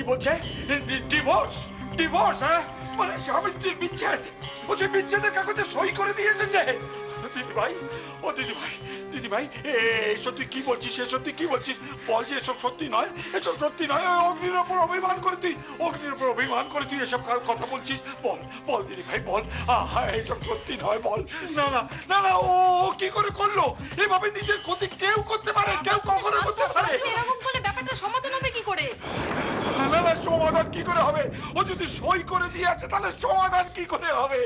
বলছে? Divorce? Divorce? হ্যাঁ, মানে স্বামী স্ত্রীর বিচ্ছেদ। ও যে বিচ্ছেদের কাগজে সই করে দিয়ে এসেছে। দিদিভাই, ও দিদিভাই, দিদিভাই, এসব তুই কি বলছিস? এসব তুই কি বলছিস? বল যে এসব সত্যি নয়, এসব সত্যি নয়। অগ্নির ওপর অভিমান করে তুই, অগ্নির ওপর অভিমান করে তুই এসব কথা বলছিস। বল, বল দিদিভাই, বল। এসব সত্যি নয়, বল। না না না না, ও কি করে করলো? এভাবে নিজের ক্ষতি কেউ করতে পারে? কেউ কখনো করতে পারে? এরকম করলে ব্যাপারটা সমাধান হবে কি করে? না না, সমাধান কি করে হবে? ও যদি সই করে দিয়ে আছে তাহলে সমাধান কি করে হবে?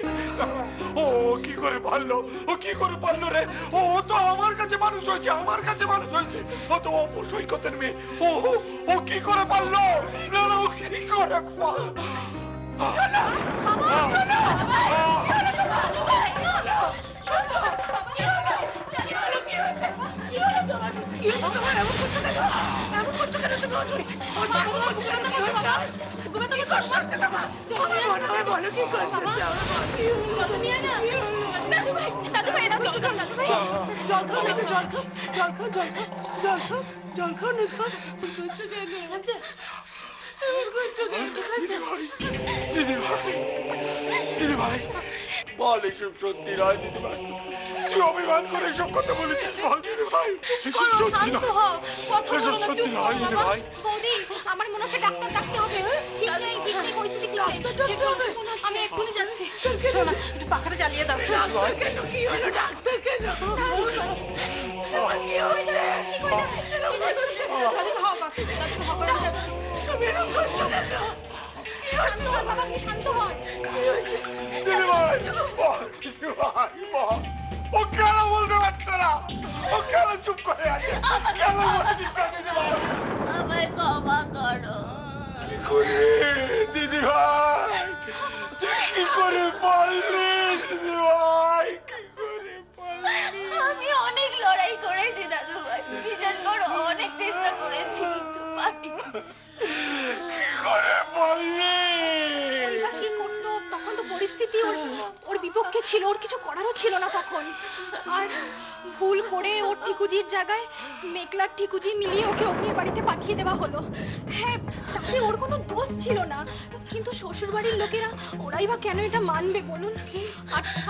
ও কি করে পারলো? ও কি করে পারলো রে? ও তো আমার কাছে মানুষ হয়েছে, আমার কাছে মানুষ হয়েছে। ও তো অপু সৈকতের মেয়ে। ও কি করে পারলো? না না, ও কি করে দিদিভাই, বল এসব সত্যি নয়। দিদিভাই, তুই অভিমান করে এসব কথা বলেছিস। বল দিদিভাই, এসব সত্যি নয়, এসব সত্যি নয়। দিদিভাই, বৌদি, আমার মনে হচ্ছে ডাক্তার ডাকতে হবে। ঠিক নেই, ঠিক নেই, পরিস্থিতি ঠিক নেই। আমি এক্ষুনি যাচ্ছি। শোনো, একটু পাখাটা চালিয়ে দাও। ডাক্তার কেন? কি হলো? ডাক্তার কেন? কি হয়েছে? দাদু ভাও, দাদু ভাও করে যাচ্ছি। এরকম করছো কেন? শান্ত হন বাবা, আপনি শান্ত হন। কি হয়েছে? দিদিভাই, বল দিদিভাই, বল। ও কেন বলতে পারছে না? ও কেন চুপ করে আছে? কেন বলছিস না দিদিভাই? আমায় ক্ষমা করো। কি করে দিদিভাই? তুই কি করে পারলি দিদিভাই? কি করে পারলি? আমি অনেক লড়াই করেছি দাদু ভাই, ভীষণ বড় অনেক চেষ্টা করেছি, কিন্তু পারিনি। কি করে পারলি? ওইটা কি করতো? তখন তো পরিস্থিতি ওর বিপক্ষে ছিল, ওর কিছু করারও ছিল না তখন। আর ভুল করে ওর ঠিকুজির জায়গায় মেঘলার ঠিকুজি মিলিয়ে ওকে অগ্নির বাড়িতে পাঠিয়ে দেওয়া হলো। হ্যাঁ, তাতে ওর কোনো দোষ ছিল না, কিন্তু শ্বশুর বাড়ির লোকেরা ওরাই বা কেন এটা মানবে বলুন?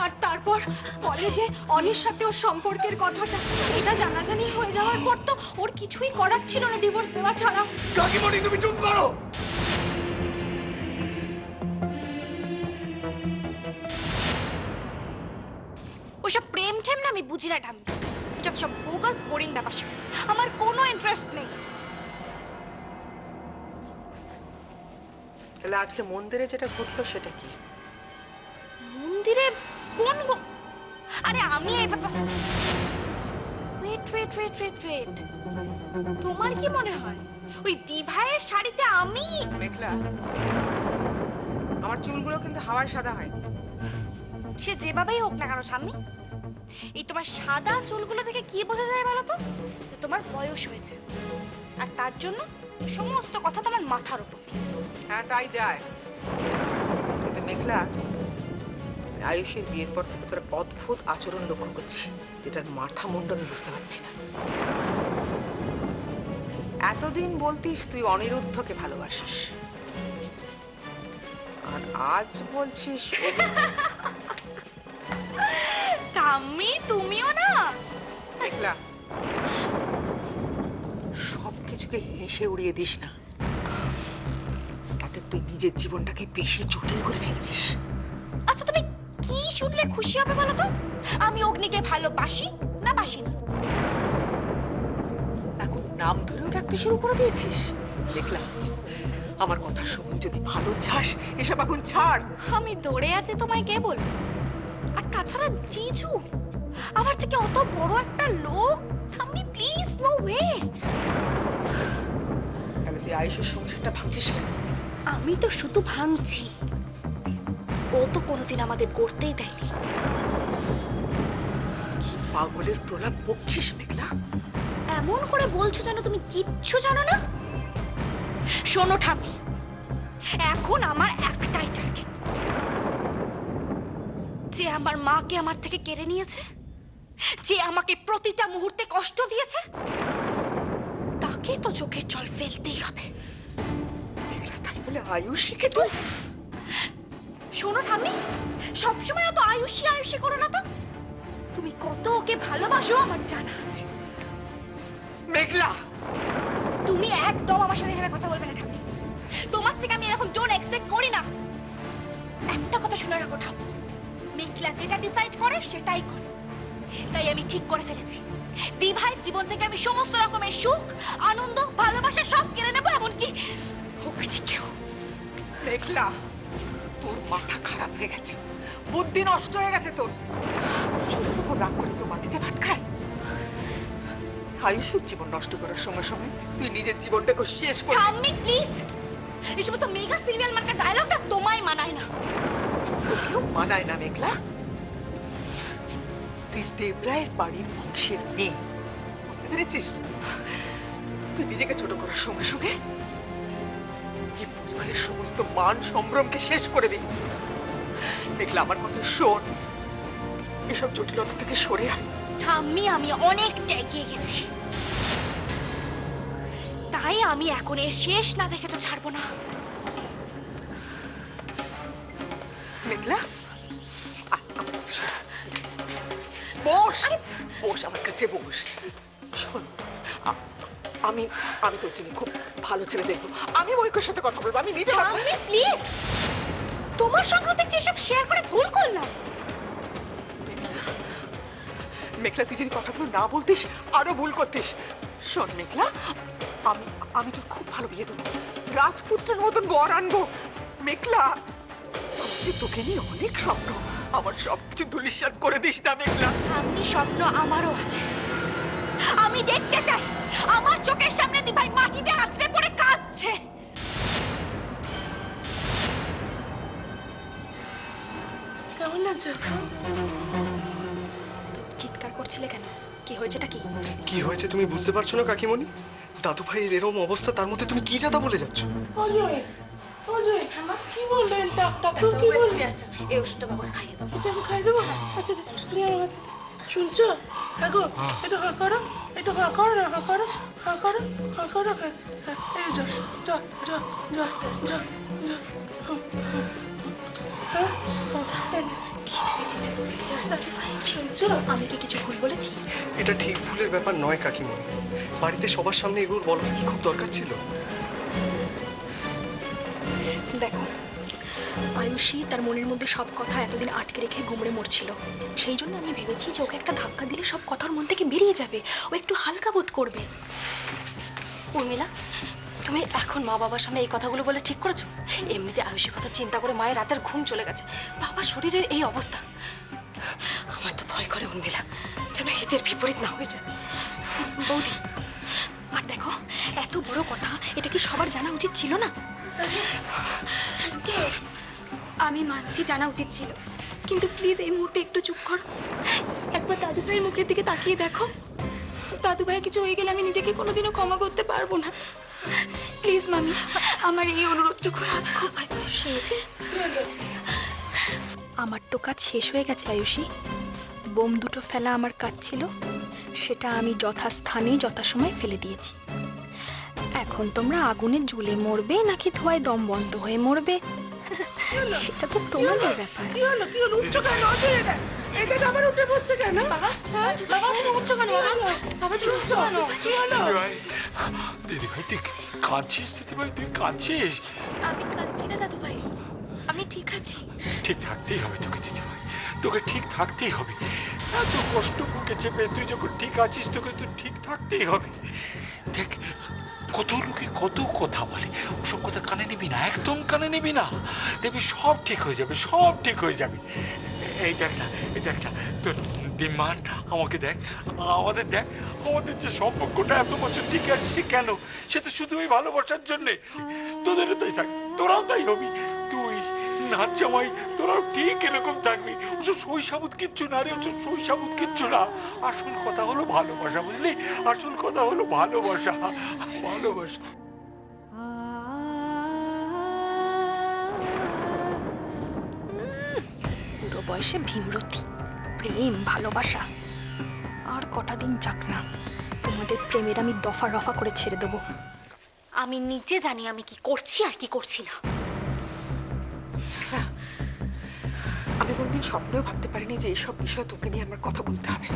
আর তারপর কলেজে অনির সাথে ওর সম্পর্কের কথাটা এটা জানাজানি হয়ে যাওয়ার পর তো ওর কিছুই করার ছিল না ডিভোর্স দেওয়া ছাড়া। কাকিমণি, তুমি চুপ করো। ওইসব প্রেম ঠেম না আমি বুঝি না ঠাম্মি। এটা সব বোগাস বোরিং ব্যাপার, আমার কোনো ইন্টারেস্ট নেই। তাহলে আজকে মন্দিরে যেটা ঘটলো সেটা কি? মন্দিরে? কোন আরে আমি এই ব্যাপার। ওয়েট, তোমার কি মনে হয় ওই দিভাইয়ের শাড়িতে আমি? মেঘলা, আমার চুলগুলো কিন্তু হাওয়ায় সাদা হয়নি। সে যেভাবেই হোক না কেন স্বামী, এই তোমার সাদা চুলগুলো থেকে কি বোঝা যায় বলো তো? যে তোমার বয়স হয়েছে, আর তার জন্য সমস্ত কথা তোমার মাথার উপর দিয়েছে। হ্যাঁ, তাই যায়। কিন্তু মেঘলা, আয়ুষের বিয়ের পর থেকে তোর অদ্ভুত আচরণ লক্ষ্য করছি, যেটার মাথা মুন্ড আমি বুঝতে পারছি না। এতদিন বলতিস তুই অনিরুদ্ধকে ভালোবাসিস, আর আজ বলছিস ঠাম্মি তুমিও না। মেঘলা, সব কিছুকে হেসে উড়িয়ে দিস না, তাতে তুই নিজের জীবনটাকে বেশি জটিল করে ফেলছিস। আচ্ছা, তুমি কি শুনলে খুশি হবে বলো তো? আমি অগ্নিকে ভালোবাসি না বাসি না? এখন নাম ধরেও ডাকতে শুরু করে দিয়েছিস। দেখলাম, আমার কথা শোন, যদি ভালো চাস এসব এখন ছাড়। আমি ধরে আছি তোমায় কে বলবে? আর তাছাড়া জিজু আমার থেকে অত বড় একটা লোক, আমি প্লিজ নো ওয়ে। তাহলে তুই আয়ুষের সংসারটা ভাঙছিস কেন? আমি তো শুধু ভাঙছি, ও তো কোনোদিন আমাদের করতেই দেয়নি। কি পাগলের প্রলাপ বকছিস মেঘলা? এমন করে বলছো যেন তুমি কিচ্ছু জানো না। শোনো ঠাম্মি, এখন আমার একটাই টার্গেট, যে আমার মাকে আমার থেকে কেড়ে নিয়েছে, যে আমাকে প্রতিটা মুহূর্তে কষ্ট দিয়েছে, তাকে তো চোখের জল ফেলতেই হবে। মেঘলা, বলে আয়ুষীকে তুই শোনো ঠাম্মি, সবসময় অত আয়ুষী আয়ুষী করো না তো। তুমি কত ওকে ভালোবাসো আমার জানা আছে। মেঘলা, তুমি একদম আমার সাথে এভাবে কথা বলবে না ঠাম্মি। তোমার থেকে আমি এরকম ডোন্ট এক্সপেক্ট করি না। একটা কথা শুনে রাখো ঠাম্মি, মেঘলা যেটা ডিসাইড করে সেটাই করে। তাই আমি ঠিক করে ফেলেছি, দিভাইয়ের জীবন থেকে আমি সমস্ত রকমের সুখ, আনন্দ, ভালোবাসা সব কেড়ে নেবো, এমনকি ওকে ঠিকও। মেঘলা, তোর মাথা খারাপ হয়ে গেছে, বুদ্ধি নষ্ট হয়ে গেছে তোর। চোরের উপর রাগ করে কেউ মাটিতে ভাত খায়? আয়ুষের জীবন নষ্ট করার সঙ্গে সঙ্গে তুই নিজের জীবনটাকে শেষ করে দিচ্ছিস। ঠাম্মি প্লিজ, এই সমস্ত মেগা সিরিয়াল মার্কা ডায়লগটা তোমায় মানায় না। তোকেও মানায় না মেঘলা। তুই দেবরায়ের বাড়ির বংশের মেয়ে, বুঝতে পেরেছিস? তুই নিজেকে ছোট করার সঙ্গে সঙ্গে এই পরিবারের সমস্ত মান সম্ভ্রমকে শেষ করে দিবি। মেঘলা, আমার কথা শোন, এসব জটিলতা থেকে সরে আয়। ঠাম্মি, আমি অনেকটা এগিয়ে গেছি, তাই আমি এখন এর শেষ না দেখে তো ছাড়বো না। মেঘলা, আয়, আমার কথা শোন। বস, বস আমার কাছে বস। শোন, আমি আমি তোর জন্য খুব ভালো ছেলে দেখবো। আমি ময়ূকের সাথে কথা বলবো, আমি নিজে ঠাম্মি প্লিজ, তোমার সঙ্গে দেখছি এসব শেয়ার করে ভুল করলাম। মেঘলা, তুই যদি কথাগুলো না বলতিস আরো ভুল করতিস। শোন মেঘলা, আমি আমি তোর খুব ভালো বিয়ে দেবো, রাজপুত্রের মতন বর আনবো। মেঘলা, আমার যে তোকে নিয়ে অনেক স্বপ্ন, আমার সবকিছু ধূলিসাৎ করে দিস না মেঘলা। ঠাম্মি, স্বপ্ন আমারও আছে। আমি দেখতে চাই আমার চোখের সামনে দিভাই মাটিতে আছড়ে পড়ে কাঁদছে। কেমন লাগছে? চিৎকার করছিলে কেন? কি হয়েছেটা কি? কি হয়েছে তুমি বুঝতে পারছো না কাকিমণি? দাদু ভাইয়ের এরকম অবস্থা, তার মধ্যে তুমি কি যাতা বলে যাচ্ছ? অজয়, অজয়, কি বললেন? ডাক্তার কি বললেন? এই ওষুধটা বাবাকে খাইয়ে দাও। আচ্ছা, আমি খাই দেবো? আচ্ছা, দিয়ে আমার হাতে। শুনছো? আগো, একটু হা করো, একটু হা করো না, হা করো, হা করো, হা করো। এই যা, যা, যা, যা, যা, যা। হ্যাঁ? শুনছো? আমি কি কিছু ভুল বলেছি? এটা ঠিক ভুলের ব্যাপার নয় কাকিমণি। বাড়িতে সবার সামনে এগুলো বলার কি খুব দরকার ছিল? দেখো, আয়ুষী তার মনের মধ্যে সব কথা এতদিন আটকে রেখে গুমড়ে মরছিল। সেই জন্য আমি ভেবেছি যে ওকে একটা ধাক্কা দিলে সব কথার মন থেকে বেরিয়ে যাবে, ও একটু হালকা বোধ করবে। উর্মিলা, তুমি এখন মা বাবার সামনে এই কথাগুলো বলে ঠিক করেছো? এমনিতে আয়ুষীর কথা চিন্তা করে মায়ের রাতের ঘুম চলে গেছে। বাবার শরীরের এই অবস্থা, আমার তো ভয় করে উর্মিলা, যেন হিতের বিপরীত না হয়ে যায়। বৌদি, আর দেখো, এত বড় কথা, এটা কি সবার জানা উচিত ছিল না? আমি মানছি জানা উচিত ছিল, কিন্তু প্লিজ এই মুহূর্তে একটু চুপ করো। একবার দাদু ভাইয়ের মুখের দিকে তাকিয়ে দেখো। দাদু ভাইয়ের কিছু হয়ে গেলে আমি নিজেকে কোনোদিনও ক্ষমা করতে পারবো না। প্লিজ মামি, আমার এই অনুরোধটুকু রাখো। আমার তো কাজ শেষ হয়ে গেছে আয়ুষী। বোম দুটো ফেলা আমার কাজ ছিল, সেটা আমি যথাস্থানে যথাসময়ে ফেলে দিয়েছি। এখন তোমরা আগুনে জ্বলে মরবে নাকি ধোঁয়ায় দম বন্ধ হয়ে মরবে, সেটা তো তোমাদের ব্যাপার। কি হলো? কি হলো? উঠছো কেন? অজয়, এটা আবার উঠে বসছে কেন? বাবা, বাবা, তুমি উঠছো কেন? বাবা, বাবা, তুমি উঠছো কেন? কি হলো? দিদি ভাই, তুই কাঁদছিস? দিদি ভাই, তুই কাঁদছিস? আমি কাঁদছি না দাদু ভাই, আমি ঠিক আছি। ঠিক থাকতেই হবে তোকে দিদি ভাই, তোকে ঠিক থাকতেই হবে। এত কষ্ট বুকে চেপে তুই যখন ঠিক আছিস, তোকে তো ঠিক থাকতেই হবে। দেখ, কত লোকে কত কথা বলে, ওসব কথা কানে নিবি না, একদম কানে নিবি না। দেখবি সব ঠিক হয়ে যাবে, সব ঠিক হয়ে যাবে। এই দেখ না, এই দেখ না, তোর দিম্মান, আমাকে দেখ, আমাদের দেখ, আমাদের যে সম্পর্কটা এত বছর টিকে আছে, সে কেন? সে তো শুধু ওই ভালোবাসার জন্যে। তোদেরও তাই থাক, তোরাও তাই হবি। তুই নাচ জামাই, তোরাও ঠিক এরকম থাকবি। ওসব শৈশাবুত কিচ্ছু না রে, ওসব শৈশাবুত কিচ্ছু না। আসল কথা হলো ভালোবাসা, বুঝলি? আসল কথা হলো ভালোবাসা, ভালোবাসা। বুড়ো বয়সে ভীমরতি, প্রেম ভালোবাসা, আর কটা দিন যাক না, তোমাদের প্রেমের আমি দফা রফা করে ছেড়ে দেবো। আমি নিজে জানি আমি কি করছি আর কি করছি না। আমি কোনোদিন স্বপ্নেও ভাবতে পারিনি যে এইসব বিষয় তোকে নিয়ে আমার কথা বলতে হবে।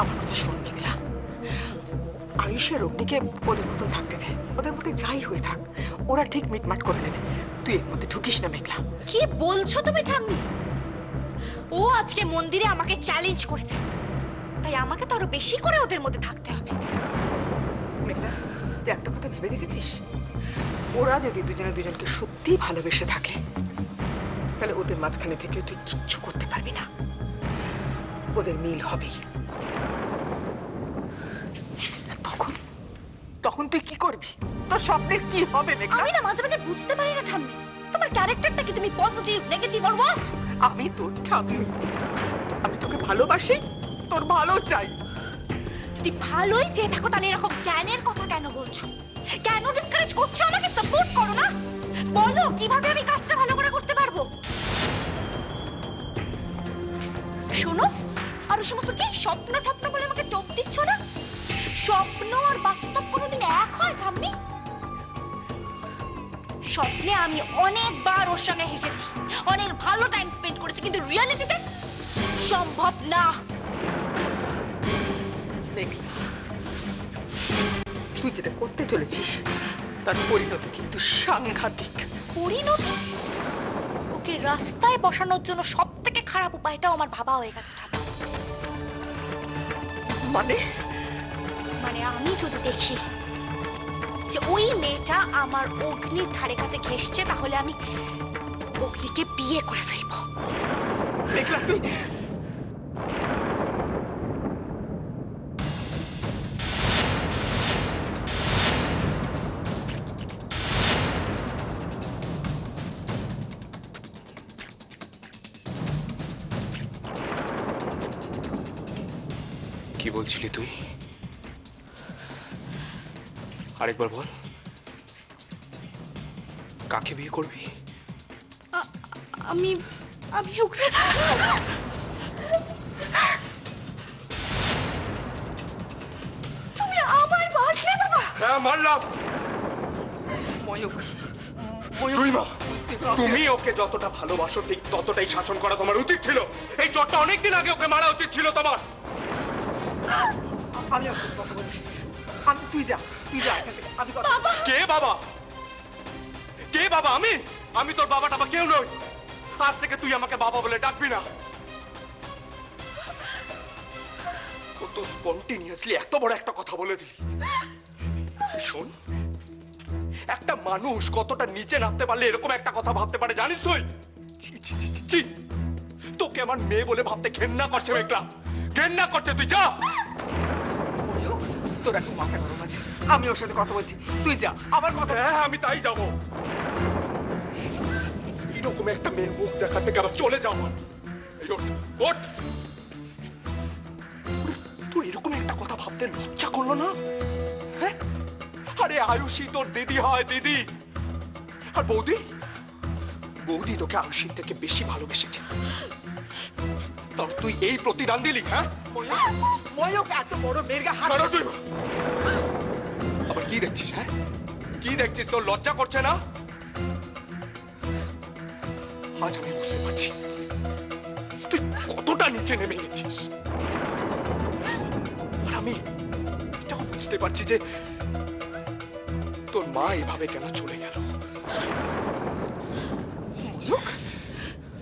আমার কথা শোন মেঘলা, আয়ুষের অগ্নিকে ওদের মতন থাকতে দে, ওদের মধ্যে যাই হয়ে থাক, ওরা ঠিক মিটমাট করে নেবে। তুই এর মধ্যে ঢুকিস না মেঘলা। কি বলছো তুমি ঠাম্মি? ও আজকে মন্দিরে আমাকে চ্যালেঞ্জ করেছে, তাই আমাকে তো আরো বেশি করে ওদের মধ্যে থাকতে হবে। মেঘলা, তুই একটা কথা ভেবে দেখেছিস, ওরা যদি দুজনে দুজনকে সত্যি ভালোবেসে থাকে তাহলে ওদের মাঝখানে থেকে তুই কিচ্ছু করতে পারবি না, ওদের মিল হবেই। তখন তখন তুই কি করবি? তোর স্বপ্নের কি হবে মেঘলা? আমি না মাঝে মাঝে বুঝতে পারি না ঠাম্মি, তোমার ক্যারেক্টারটা কি? তুমি পজিটিভ, নেগেটিভ অর হোয়াট? আমি তোর ঠাম্মি, আমি তোকে ভালোবাসি, তোর ভালো চাই। যদি ভালোই চেয়ে থাকো তাহলে এরকম জ্ঞানের কথা কেন বলছো? কেন ডিসকারেজ করছো? আমাকে সাপোর্ট করো না, বলো কিভাবে আমি কাজটা ভালো করে করতে পারবো। শোনো, আর ওই সমস্ত কি স্বপ্ন টপ্ন বলে আমাকে টোপ দিচ্ছ না? স্বপ্ন আর বাস্তব কোনোদিন এক হয় ঠাম্মি? স্বপ্নে আমি অনেকবার ওর সঙ্গে হেসেছি, অনেক ভালো টাইম স্পেন্ড করেছি, কিন্তু রিয়ালিটিতে সম্ভব না। মেঘলা, তুই যেটা করতে চলেছিস তার পরিণতি কিন্তু সাংঘাতিক। পরিণতি? ওকে রাস্তায় বসানোর জন্য সব থেকে খারাপ উপায়টাও আমার ভাবা হয়ে গেছে ঠাম্মি। মানে মানে আমি যদি দেখি যে ওই মেয়েটা আমার অগ্নির ধারে কাছে ঘেসছে, তাহলে আমি অগ্নিকে বিয়ে করে ফেলবো। মেঘলা, তুই কি বলছিলি তুই? আরেকবার বল, কাকে বিয়ে করবি? আমি আমি ওকে তুমি আমায় মারলে বাবা? হ্যাঁ মারলাম। ময়ূক, তুই মা, তুমি ওকে যতটা ভালোবাসো ঠিক ততটাই শাসন করা তোমার উচিত ছিল। এই চোটটা অনেকদিন আগে ওকে মারা উচিত ছিল তোমার। আমি ওর সাথে কথা বলছি। তুই যা এখান থেকে, আমি কথা কে বাবা? কে বাবা? আমি আমি তোর বাবা টাবা কেউ নই। আজ থেকে তুই আমাকে বাবা বলে ডাকবি না। কত স্পন্টেনিয়াসলি এত বড় একটা কথা বলে দিলি। শোন, একটা মানুষ কতটা নিচে নামতে পারলে এরকম একটা কথা ভাবতে পারে জানিস তুই? ছি ছি ছি ছি ছি। তোকে আমার মেয়ে বলে ভাবতে ঘেন্না করছে মেঘলা, ঘেন্না করছে। তুই যা। ময়ূক, তোর এখন মাথা গরম আছে, আমি ওর সাথে কথা বলছি, তুই যা। আমার কথা হ্যাঁ আমি তাই যাবো। এরকম একটা মেয়ের মুখ দেখা থেকে আবার চলে যাও। এই ওঠ, ওঠ। তুই এরকম একটা কথা ভাবতে লজ্জা করলো না? হ্যাঁ, আরে আয়ুষী তোর দিদি হয়, দিদি। আর বৌদি, বৌদি তোকে আয়ুষীর থেকে বেশি ভালোবেসেছে। তাও তুই এই প্রতিদান দিলি? হ্যাঁ ময়ূক, এত বড় মেয়ের গায়ে হাত ছাড়ো তুই। আবার কি দেখছিস? হ্যাঁ কি দেখছিস? তোর লজ্জা করছে না? আজ আমি বুঝতে পারছি তুই কতটা নিচে নেমে গেছিস। আর আমি এটাও বুঝতে পারছি যে তোর মা এভাবে কেন চলে গেল। ময়ূক,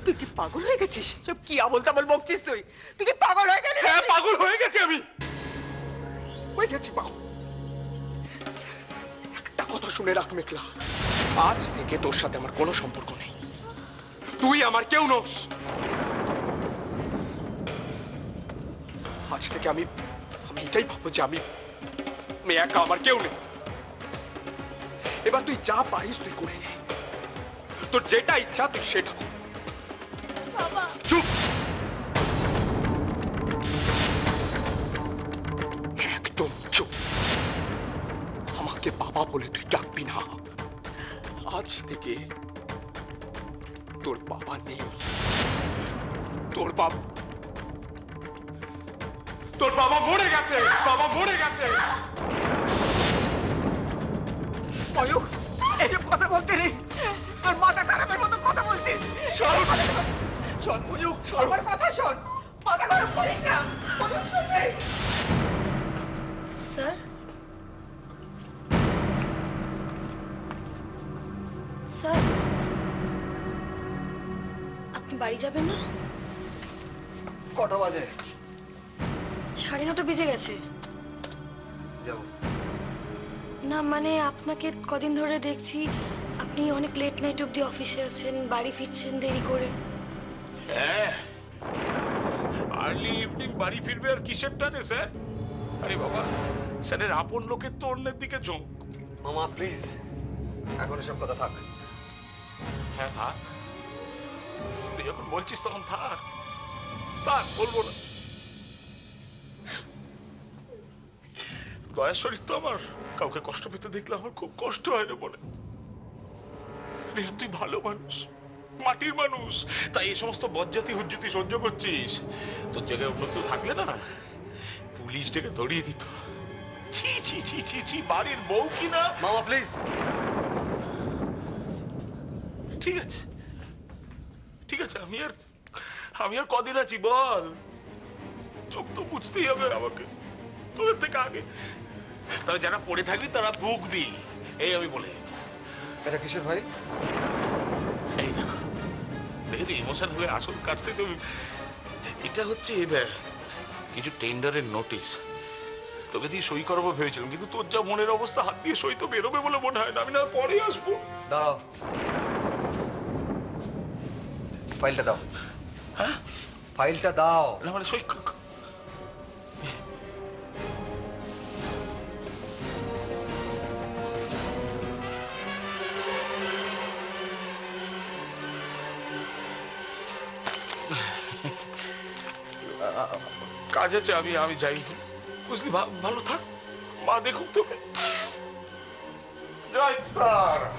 তুই কি পাগল হয়ে গেছিস? সব কি আবল তাবল বকছিস তুই? তুই কি পাগল হয়ে গেলি? হ্যাঁ পাগল হয়ে গেছি আমি, হয়ে গেছি পাগল। একটা কথা শুনে রাখ মেঘলা, আজ থেকে তোর সাথে আমার কোনো সম্পর্ক নেই। তুই আমার কেউ নস। আজ থেকে আমি এটাই ভাববো যে আমি একা, আমার কেউ নেই। এবার তুই যা পারিস তুই করে নে, তোর যেটা ইচ্ছা তুই সেটা কর। চুপ। একদম চুপ। আমাকে বাবা বলে তুই ডাকবি না। আজ থেকে তোর বাবা নেই। তোর বাবা তোর বাবা মরে গেছে, বাবা মরে গেছে। ময়ূক এসব কথা বলতে নেই, তোর মাথা খারাপের মতো কথা বলছিস। শোন ময়ূক, আমার কথা শোন, মাথা খারাপ করিস না। ময়ূক শোন রে। স্যার, স্যার আপনি বাড়ি যাবেন না? কটা বাজে? 9:30 বেজে গেছে। যাবো। না মানে আপনাকে কদিন ধরে দেখছি আপনি অনেক লেট নাইট অবধি অফিসে আছেন, বাড়ি ফিরছেন দেরি করে। হ্যাঁ, আর্লি ইভিনিং বাড়ি ফিরবে আর কিসের টানে স্যার? আরে বাবা, স্যারের আপন লোকের তো অন্যের দিকে ঝোঁক। মামা প্লিজ, এখন এসব কথা থাক। হ্যাঁ থাক, তুই যখন বলছিস তখন থাক, থাক, বলবো না। দয়ার শরীর তো আমার, কাউকে কষ্ট পেতে দেখলে আমার খুব কষ্ট হয় রে বলে। রেহা, তুই ভালো মানুষ, মাটির মানুষ, তাই এই সমস্ত বজ্জাতি হুজ্জুতি সহ্য করছিস। তোর জায়গায় অন্য কেউ থাকলে না, পুলিশ ডেকে ধরিয়ে দিত। ছি ছি ছি ছি ছি, বাড়ির বউ কি না। মামা প্লিজ। ঠিক আছে, ঠিক আছে, আমি আর কদিন আছি বল? চোখ তো বুঝতেই হবে আমাকে, তোদের থেকে আগে। তবে যারা পড়ে থাকবি তারা ভুগবি, এই আমি বলে। এটা কিসের ভাই? এই দেখো, দেখেছি ইমোশন হয়ে আসল কাজটাই তো। এটা হচ্ছে এবার কিছু টেন্ডারের নোটিশ, তোকে দিয়ে সই করাবো ভেবেছিলাম, কিন্তু তোর যা মনের অবস্থা, হাত দিয়ে সই তো বেরোবে বলে মনে হয় না। আমি না পরে আসবো। দাঁড়াও, ফাইলটা দাও। হ্যাঁ, ফাইলটা দাও। না মানে সই কাজ আছে, আমি যাই, বুঝলি? ভালো থাক, মা দেখুক তোকে। জয় তারা।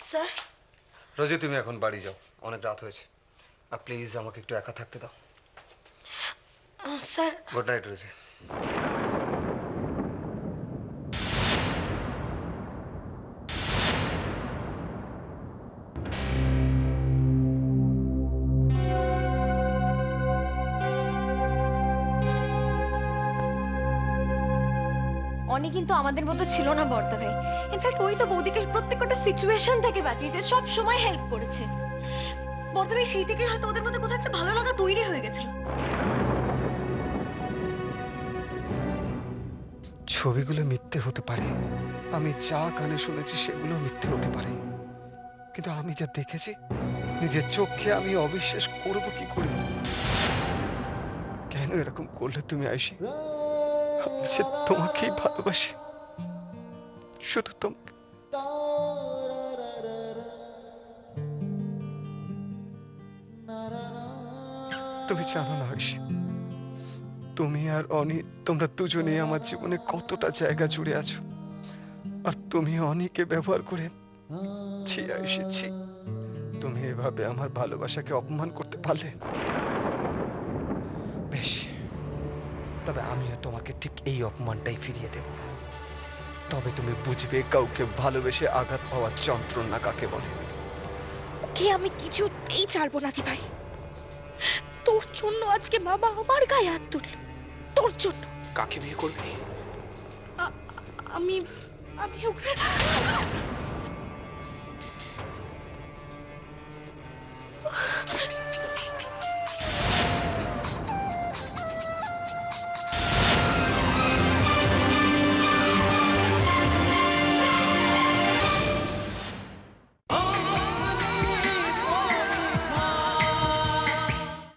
স্যার, রোজি তুমি এখন বাড়ি যাও, অনেক রাত হয়েছে। আর প্লিজ আমাকে একটু একা থাকতে দাও। স্যার গুড নাইট রোজি। অনি কিন্তু আমাদের মতো ছিল না বর্দা ভাই। ইনফ্যাক্ট ওই তো বৌদিকে প্রত্যেকটা সিচুয়েশন থেকে বাঁচিয়েছে, সব সময় হেল্প করেছে। বর্দা ভাই সেই থেকে হয়তো ওদের মধ্যে কোথাও একটা ভালো লাগা তৈরি হয়ে গেছিল। ছবিগুলো মিথ্যে হতে পারে, আমি যা কানে শুনেছি সেগুলো মিথ্যে হতে পারে, কিন্তু আমি যা দেখেছি নিজের চোখে আমি অবিশ্বাস করব কি করে? কেন এরকম করলে তুমি আইসি? আমি যে তোমাকেই ভালোবাসি, শুধু তোমাকে। তুমি জানো না আইসি, তুমি আর অনি, তোমরা দুজনেই আমার জীবনে কতটা জায়গা জুড়ে আছো। আর তুমি অনিকে ব্যবহার করে, ছি আইসি ছি, তুমি এভাবে আমার ভালোবাসাকে অপমান করতে পারলে? বেশ, তবে আমিও তোমাকে ঠিক এই অপমানটাই ফিরিয়ে দেব। তবে তুমি বুঝবে কাউকে ভালোবেসে আঘাত পাওয়ার যন্ত্রণা কাকে বলে। ওকে আমি কিছুতেই ছাড়বো না দি ভাই। তোর জন্য আজকে বাবা আমার গায়ে হাত তুলল, তোর জন্য। কাকে বিয়ে করবে? আমি ওকে